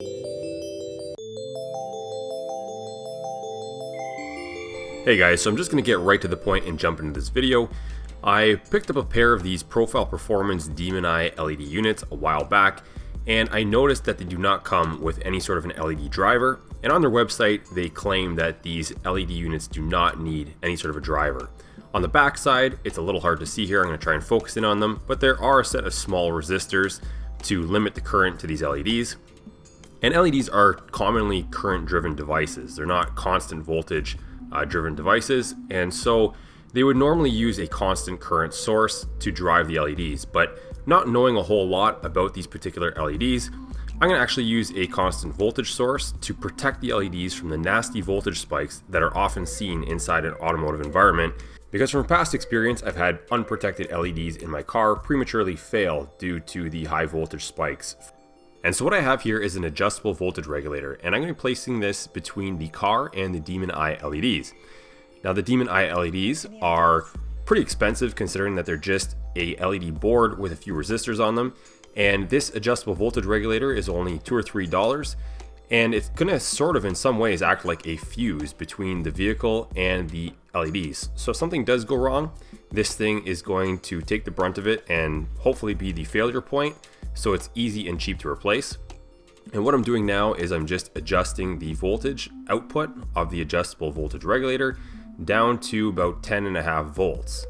Hey guys, so I'm just going to get right to the point and jump into this video. I picked up a pair of these Profile Performance Demon Eye LED units a while back, and I noticed that they do not come with any sort of an LED driver, and on their website they claim that these LED units do not need any sort of a driver. On the back side, it's a little hard to see here, I'm going to try and focus in on them, but there are a set of small resistors to limit the current to these LEDs. And LEDs are commonly current driven devices, they're not constant voltage driven devices, and so they would normally use a constant current source to drive the LEDs. But not knowing a whole lot about these particular LEDs, I'm going to actually use a constant voltage source to protect the LEDs from the nasty voltage spikes that are often seen inside an automotive environment, because from past experience I've had unprotected LEDs in my car prematurely fail due to the high voltage spikes. And so what I have here is an adjustable voltage regulator, and I'm going to be placing this between the car and the Demon Eye LEDs. Now the Demon Eye LEDs are pretty expensive considering that they're just a LED board with a few resistors on them, and this adjustable voltage regulator is only $2 or $3, and it's going to sort of in some ways act like a fuse between the vehicle and the LEDs. So if something does go wrong, this thing is going to take the brunt of it and hopefully be the failure point, so it's easy and cheap to replace. And what I'm doing now is I'm just adjusting the voltage output of the adjustable voltage regulator down to about 10.5 volts.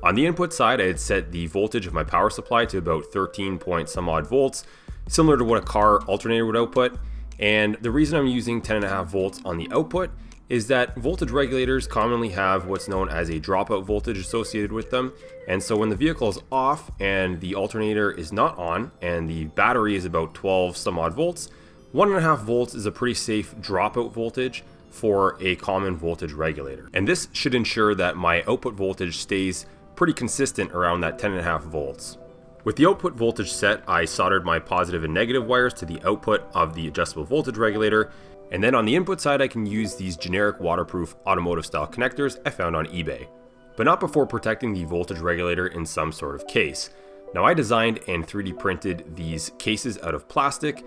On the input side, I had set the voltage of my power supply to about 13 point some odd volts, similar to what a car alternator would output. And the reason I'm using 10.5 volts on the output is that voltage regulators commonly have what's known as a dropout voltage associated with them. And so when the vehicle is off and the alternator is not on and the battery is about 12 some odd volts, 1.5 volts is a pretty safe dropout voltage for a common voltage regulator. And this should ensure that my output voltage stays pretty consistent around that 10.5 volts. With the output voltage set, I soldered my positive and negative wires to the output of the adjustable voltage regulator. And then on the input side, I can use these generic waterproof automotive style connectors I found on eBay, but not before protecting the voltage regulator in some sort of case. Now I designed and 3D printed these cases out of plastic,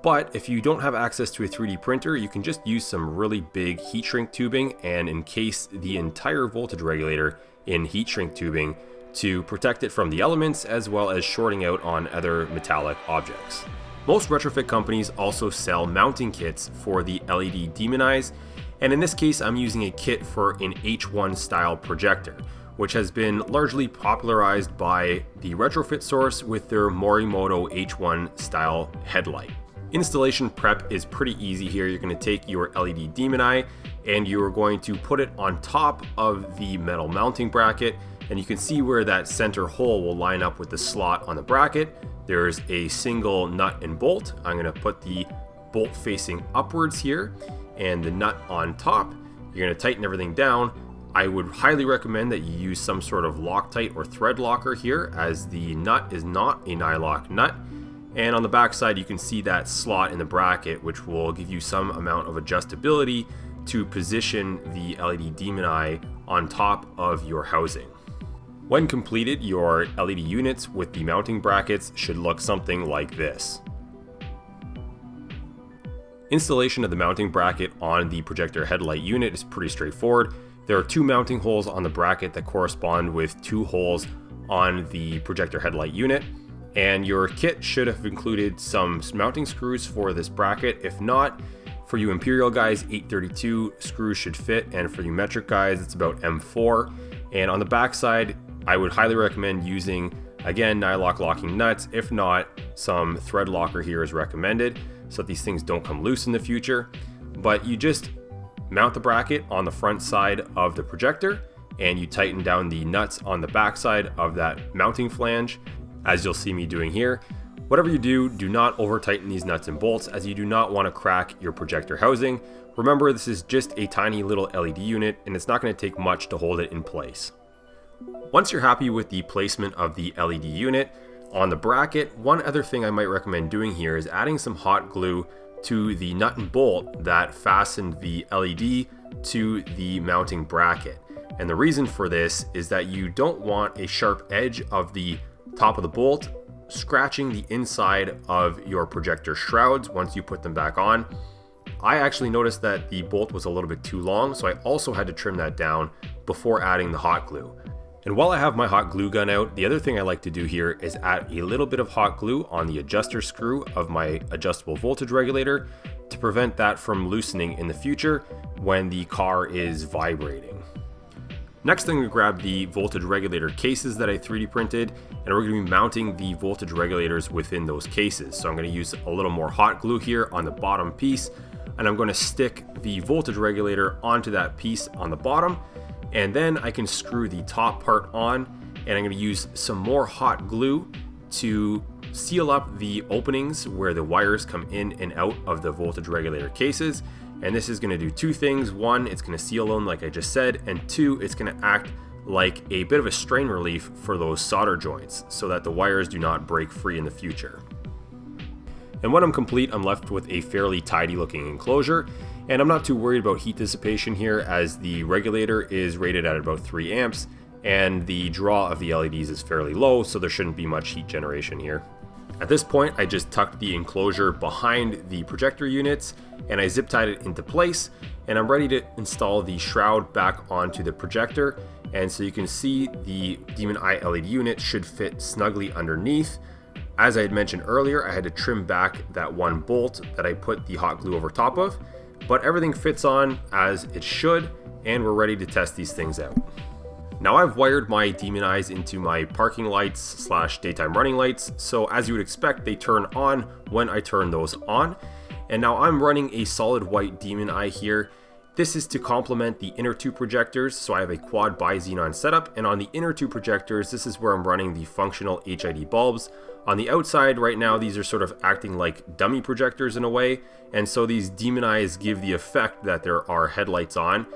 but if you don't have access to a 3D printer, you can just use some really big heat shrink tubing and encase the entire voltage regulator in heat shrink tubing to protect it from the elements as well as shorting out on other metallic objects. Most retrofit companies also sell mounting kits for the LED Demon Eyes, and in this case I'm using a kit for an H1 style projector, which has been largely popularized by the RETROFIT source with their Morimoto H1 style headlight. Installation prep is pretty easy here. You're going to take your LED Demon Eye and you're going to put it on top of the metal mounting bracket, and you can see where that center hole will line up with the slot on the bracket. There's a single nut and bolt. I'm going to put the bolt facing upwards here and the nut on top. You're going to tighten everything down. I would highly recommend that you use some sort of Loctite or thread locker here, as the nut is not a nylock nut. And on the back side you can see that slot in the bracket, which will give you some amount of adjustability to position the LED Demon Eye on top of your housing. When completed, your LED units with the mounting brackets should look something like this. Installation of the mounting bracket on the projector headlight unit is pretty straightforward. There are two mounting holes on the bracket that correspond with two holes on the projector headlight unit, and your kit should have included some mounting screws for this bracket. If not, for you Imperial guys, 832 screws should fit, and for you metric guys it's about M4. And on the back side, I would highly recommend using, again, nylock locking nuts. If not, some thread locker here is recommended so that these things don't come loose in the future. But you just mount the bracket on the front side of the projector and you tighten down the nuts on the back side of that mounting flange, as you'll see me doing here. Whatever you do, do not over tighten these nuts and bolts, as you do not want to crack your projector housing. Remember, this is just a tiny little LED unit and it's not going to take much to hold it in place. Once you're happy with the placement of the LED unit on the bracket, one other thing I might recommend doing here is adding some hot glue to the nut and bolt that fastened the LED to the mounting bracket. And the reason for this is that you don't want a sharp edge of the top of the bolt scratching the inside of your projector shrouds once you put them back on. I actually noticed that the bolt was a little bit too long, so I also had to trim that down before adding the hot glue. And while I have my hot glue gun out, the other thing I like to do here is add a little bit of hot glue on the adjuster screw of my adjustable voltage regulator to prevent that from loosening in the future when the car is vibrating. Next, I'm going to grab the voltage regulator cases that I 3D printed, and we're going to be mounting the voltage regulators within those cases. So I'm going to use a little more hot glue here on the bottom piece, and I'm going to stick the voltage regulator onto that piece on the bottom, and then I can screw the top part on, and I'm going to use some more hot glue to seal up the openings where the wires come in and out of the voltage regulator cases. And this is going to do two things. One, it's going to seal them like I just said, and two, it's going to act like a bit of a strain relief for those solder joints so that the wires do not break free in the future. And when I'm complete, I'm left with a fairly tidy looking enclosure, and I'm not too worried about heat dissipation here, as the regulator is rated at about 3 amps and the draw of the LEDs is fairly low, so there shouldn't be much heat generation here. At this point, I just tucked the enclosure behind the projector units and I zip tied it into place, and I'm ready to install the shroud back onto the projector. And so you can see the Demon Eye LED unit should fit snugly underneath. As I had mentioned earlier, I had to trim back that one bolt that I put the hot glue over top of, but everything fits on as it should, and we're ready to test these things out. Now I've wired my Demon Eyes into my parking lights / daytime running lights, so as you would expect, they turn on when I turn those on. And now I'm running a solid white Demon Eye here. This is to complement the inner two projectors, so I have a quad Bi-Xenon setup, and on the inner two projectors, this is where I'm running the functional HID bulbs. On the outside right now, these are sort of acting like dummy projectors in a way, and so these Demon Eyes give the effect that there are headlights on.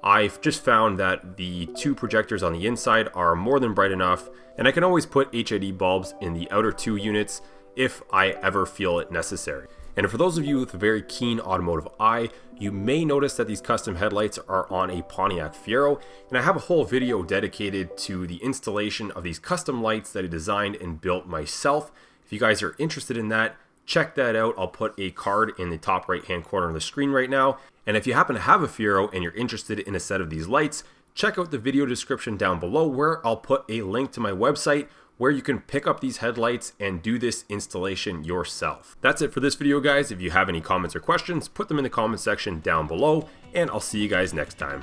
I've just found that the two projectors on the inside are more than bright enough, and I can always put HID bulbs in the outer two units if I ever feel it necessary. And for those of you with a very keen automotive eye, you may notice that these custom headlights are on a Pontiac Fiero, and I have a whole video dedicated to the installation of these custom lights that I designed and built myself. If you guys are interested in that, check that out. I'll put a card in the top right hand corner of the screen right now. And if you happen to have a Fiero and you're interested in a set of these lights, check out the video description down below, where I'll put a link to my website where you can pick up these headlights and do this installation yourself. That's it for this video, guys. If you have any comments or questions, put them in the comment section down below, and I'll see you guys next time.